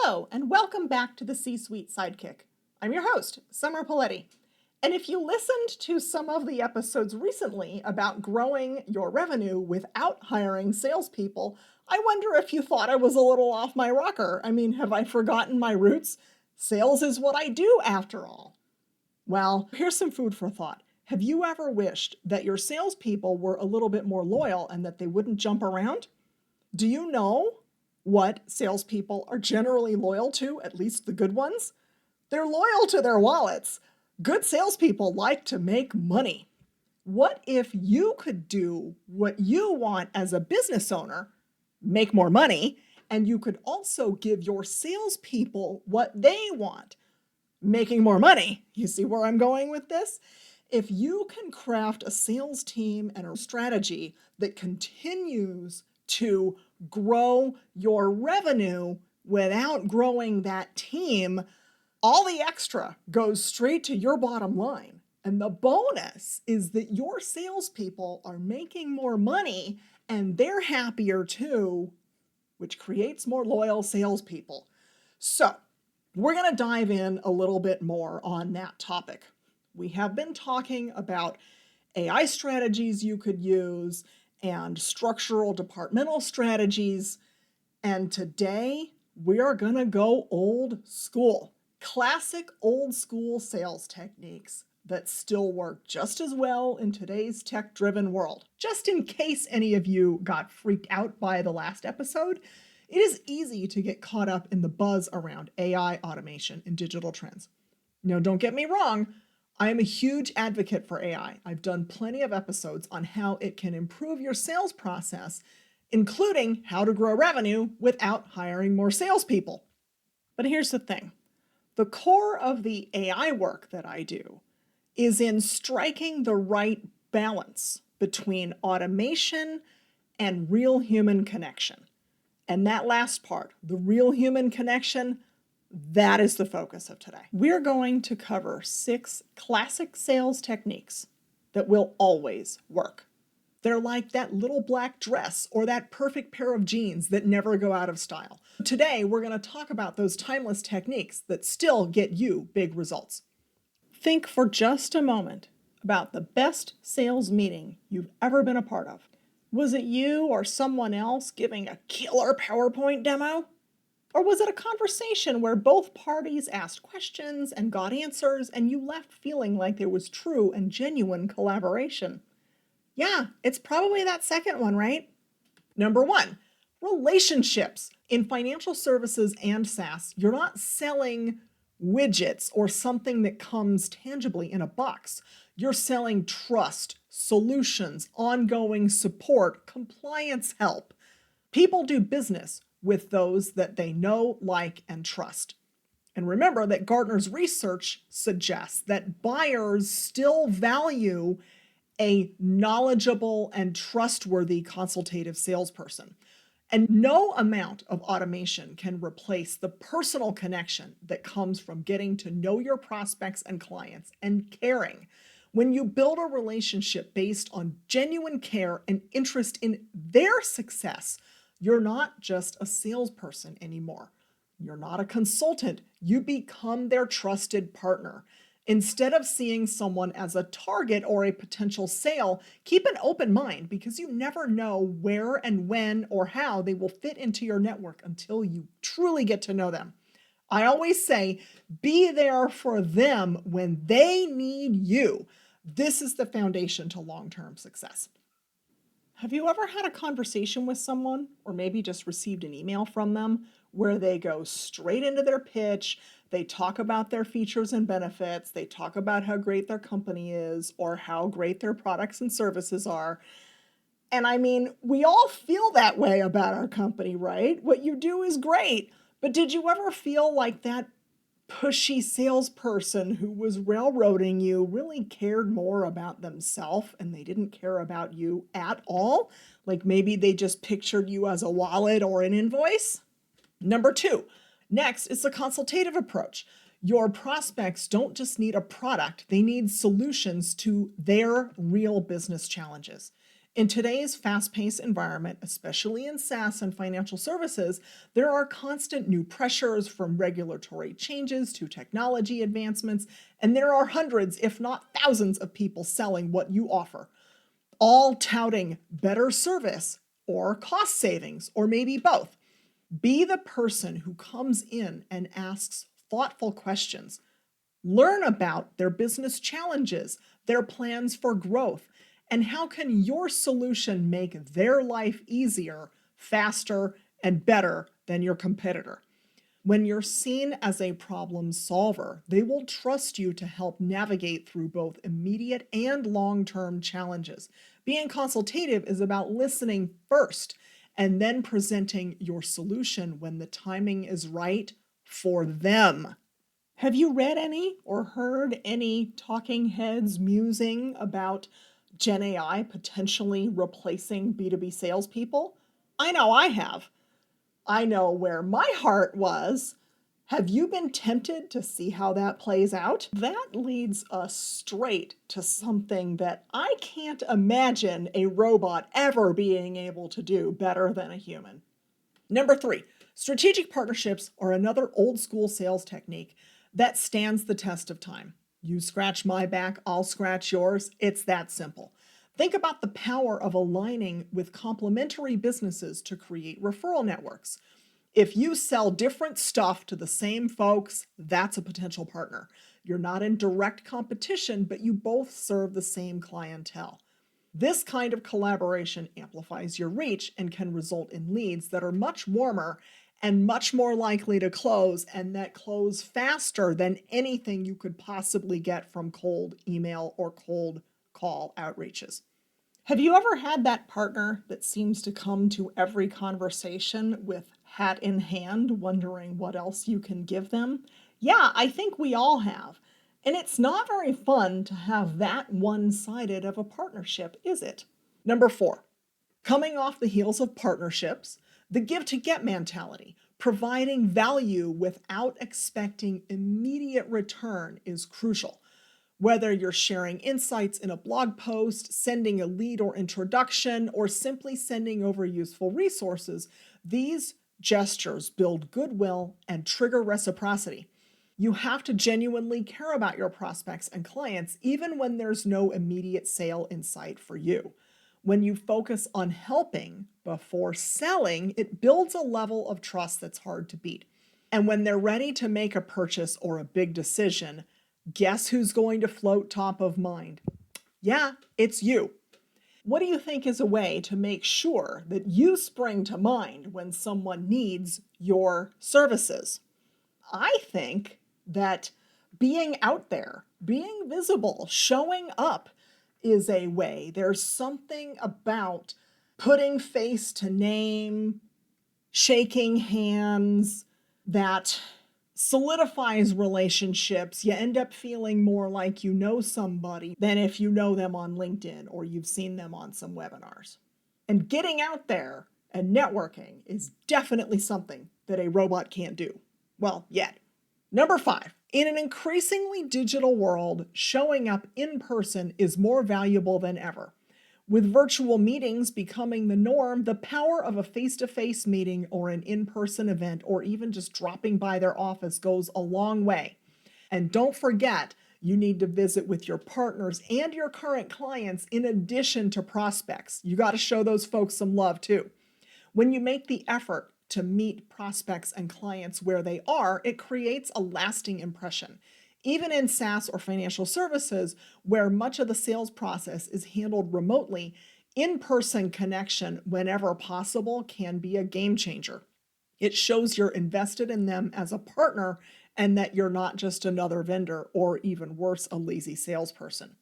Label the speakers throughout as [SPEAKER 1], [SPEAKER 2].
[SPEAKER 1] Hello, and welcome back to the C-Suite Sidekick. I'm your host, Summer Poletti. And if you listened to some of the episodes recently about growing your revenue without hiring salespeople, I wonder if you thought I was a little off my rocker. I mean, have I forgotten my roots? Sales is what I do, after all. Well, here's some food for thought. Have you ever wished that your salespeople were a little bit more loyal and that they wouldn't jump around? Do you know what salespeople are generally loyal to, at least the good ones? They're loyal to their wallets. Good salespeople like to make money. What if you could do what you want as a business owner, make more money, and you could also give your salespeople what they want, making more money? You see where I'm going with this? If you can craft a sales team and a strategy that continues to grow your revenue without growing that team, all the extra goes straight to your bottom line. And the bonus is that your salespeople are making more money and they're happier too, which creates more loyal salespeople. So we're going to dive in a little bit more on that topic. We have been talking about AI strategies you could use and structural departmental strategies. And today we are going to go old school. Classic old school sales techniques that still work just as well in today's tech-driven world. Just in case any of you got freaked out by the last episode, it is easy to get caught up in the buzz around AI automation and digital trends. Now, don't get me wrong, I am a huge advocate for AI. I've done plenty of episodes on how it can improve your sales process, including how to grow revenue without hiring more salespeople. But here's the thing. The core of the AI work that I do is in striking the right balance between automation and real human connection. And that last part, the real human connection, that is the focus of today. We're going to cover 6 classic sales techniques that will always work. They're like that little black dress or that perfect pair of jeans that never go out of style. Today, we're going to talk about those timeless techniques that still get you big results. Think for just a moment about the best sales meeting you've ever been a part of. Was it you or someone else giving a killer PowerPoint demo? Or was it a conversation where both parties asked questions and got answers and you left feeling like there was true and genuine collaboration? Yeah, it's probably that second one, right? Number 1, relationships. In financial services and SaaS, you're not selling widgets or something that comes tangibly in a box. You're selling trust, solutions, ongoing support, compliance help. People do business with those that they know, like, and trust. And remember that Gartner's research suggests that buyers still value a knowledgeable and trustworthy consultative salesperson. And no amount of automation can replace the personal connection that comes from getting to know your prospects and clients and caring. When you build a relationship based on genuine care and interest in their success, you're not just a salesperson anymore. You're not a consultant. You become their trusted partner. Instead of seeing someone as a target or a potential sale, keep an open mind because you never know where and when or how they will fit into your network until you truly get to know them. I always say, be there for them when they need you. This is the foundation to long-term success. Have you ever had a conversation with someone, or maybe just received an email from them, where they go straight into their pitch, they talk about their features and benefits, they talk about how great their company is, or how great their products and services are? And I mean, we all feel that way about our company, right? What you do is great. But did you ever feel like that pushy salesperson who was railroading you really cared more about themselves and they didn't care about you at all? Like maybe they just pictured you as a wallet or an invoice? Number 2, next is the consultative approach. Your prospects don't just need a product, they need solutions to their real business challenges. In today's fast paced environment, especially in SaaS and financial services, there are constant new pressures from regulatory changes to technology advancements, and there are hundreds, if not thousands, of people selling what you offer, all touting better service or cost savings, or maybe both. Be the person who comes in and asks thoughtful questions. Learn about their business challenges, their plans for growth, and how can your solution make their life easier, faster, and better than your competitor. When you're seen as a problem solver, they will trust you to help navigate through both immediate and long-term challenges. Being consultative is about listening first and then presenting your solution when the timing is right for them. Have you read any or heard any talking heads musing about Gen AI potentially replacing B2B salespeople? I know I have. I know where my heart was. Have you been tempted to see how that plays out? That leads us straight to something that I can't imagine a robot ever being able to do better than a human. Number 3, strategic partnerships are another old school sales technique that stands the test of time. You scratch my back, I'll scratch yours. It's that simple. Think about the power of aligning with complementary businesses to create referral networks. If you sell different stuff to the same folks, that's a potential partner. You're not in direct competition, but you both serve the same clientele. This kind of collaboration amplifies your reach and can result in leads that are much warmer and much more likely to close, and that close faster than anything you could possibly get from cold email or cold call outreaches. Have you ever had that partner that seems to come to every conversation with hat in hand, wondering what else you can give them? Yeah, I think we all have. And it's not very fun to have that one-sided of a partnership, is it? Number 4, coming off the heels of partnerships, the give to get mentality, providing value without expecting immediate return is crucial. Whether you're sharing insights in a blog post, sending a lead or introduction, or simply sending over useful resources, these gestures build goodwill and trigger reciprocity. You have to genuinely care about your prospects and clients, even when there's no immediate sale in sight for you. When you focus on helping before selling, it builds a level of trust that's hard to beat. And when they're ready to make a purchase or a big decision, guess who's going to float top of mind? Yeah, it's you. What do you think is a way to make sure that you spring to mind when someone needs your services? I think that being out there, being visible, showing up is a way. There's something about putting face to name, shaking hands, that solidifies relationships. You end up feeling more like you know somebody than if you know them on LinkedIn or you've seen them on some webinars. And getting out there and networking is definitely something that a robot can't do. Well, yet. Number 5, in an increasingly digital world, showing up in person is more valuable than ever. With virtual meetings becoming the norm, the power of a face-to-face meeting or an in-person event or even just dropping by their office goes a long way. And don't forget, you need to visit with your partners and your current clients in addition to prospects. You got to show those folks some love too. When you make the effort to meet prospects and clients where they are, it creates a lasting impression. Even in SaaS or financial services, where much of the sales process is handled remotely, in-person connection whenever possible can be a game changer. It shows you're invested in them as a partner and that you're not just another vendor or, even worse, a lazy salesperson.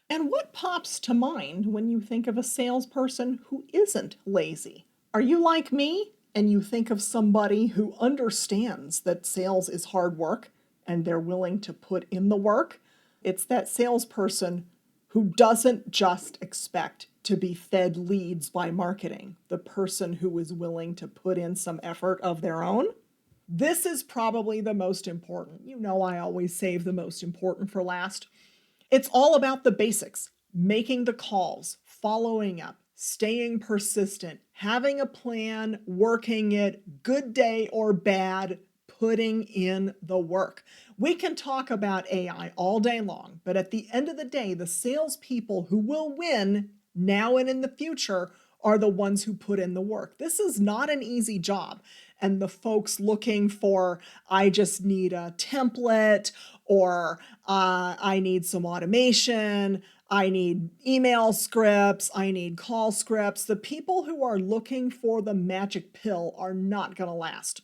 [SPEAKER 1] And what pops to mind when you think of a salesperson who isn't lazy? Are you like me and you think of somebody who understands that sales is hard work and they're willing to put in the work? It's that salesperson who doesn't just expect to be fed leads by marketing, the person who is willing to put in some effort of their own. This is probably the most important. You know, I always save the most important for last. It's all about the basics, making the calls, following up, staying persistent, having a plan, working it, good day or bad, putting in the work. We can talk about AI all day long, but at the end of the day, the salespeople who will win now and in the future are the ones who put in the work. This is not an easy job. And the folks looking for, I just need a template, or I need some automation, I need email scripts, I need call scripts. The people who are looking for the magic pill are not going to last.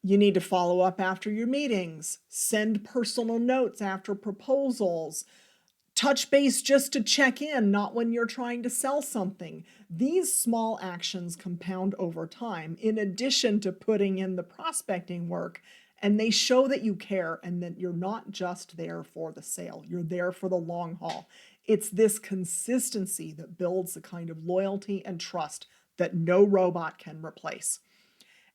[SPEAKER 1] You need to follow up after your meetings, send personal notes after proposals, touch base just to check in, not when you're trying to sell something. These small actions compound over time, in addition to putting in the prospecting work, and they show that you care and that you're not just there for the sale, you're there for the long haul. It's this consistency that builds the kind of loyalty and trust that no robot can replace.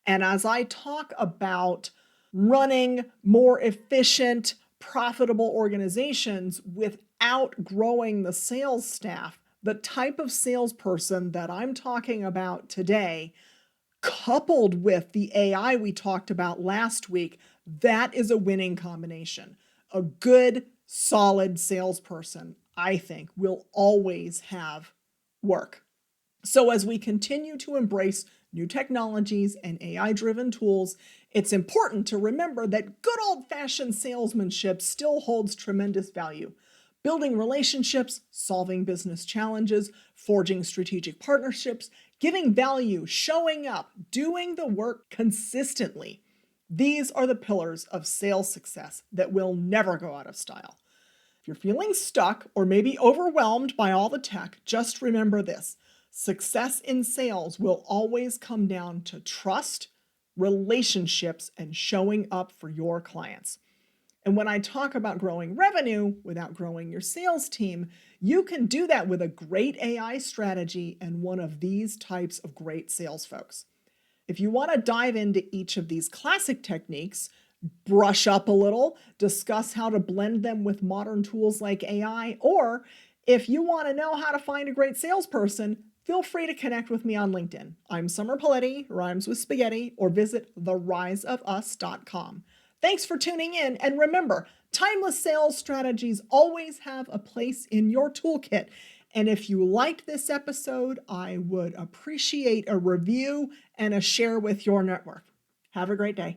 [SPEAKER 1] And as I talk about running more efficient, profitable organizations without growing the sales staff, the type of salesperson that I'm talking about today, coupled with the AI we talked about last week, that is a winning combination. A good, solid salesperson, I think, will always have work. So as we continue to embrace new technologies and AI-driven tools, it's important to remember that good old-fashioned salesmanship still holds tremendous value. Building relationships, solving business challenges, forging strategic partnerships, giving value, showing up, doing the work consistently. These are the pillars of sales success that will never go out of style. If you're feeling stuck or maybe overwhelmed by all the tech, just remember this. Success in sales will always come down to trust, relationships, and showing up for your clients. And when I talk about growing revenue without growing your sales team, you can do that with a great AI strategy and one of these types of great sales folks. If you want to dive into each of these classic techniques, brush up a little, discuss how to blend them with modern tools like AI, or if you want to know how to find a great salesperson, feel free to connect with me on LinkedIn. I'm Summer Poletti, rhymes with spaghetti, or visit theriseofus.com. Thanks for tuning in, and remember, timeless sales strategies always have a place in your toolkit. And if you liked this episode, I would appreciate a review and a share with your network. Have a great day.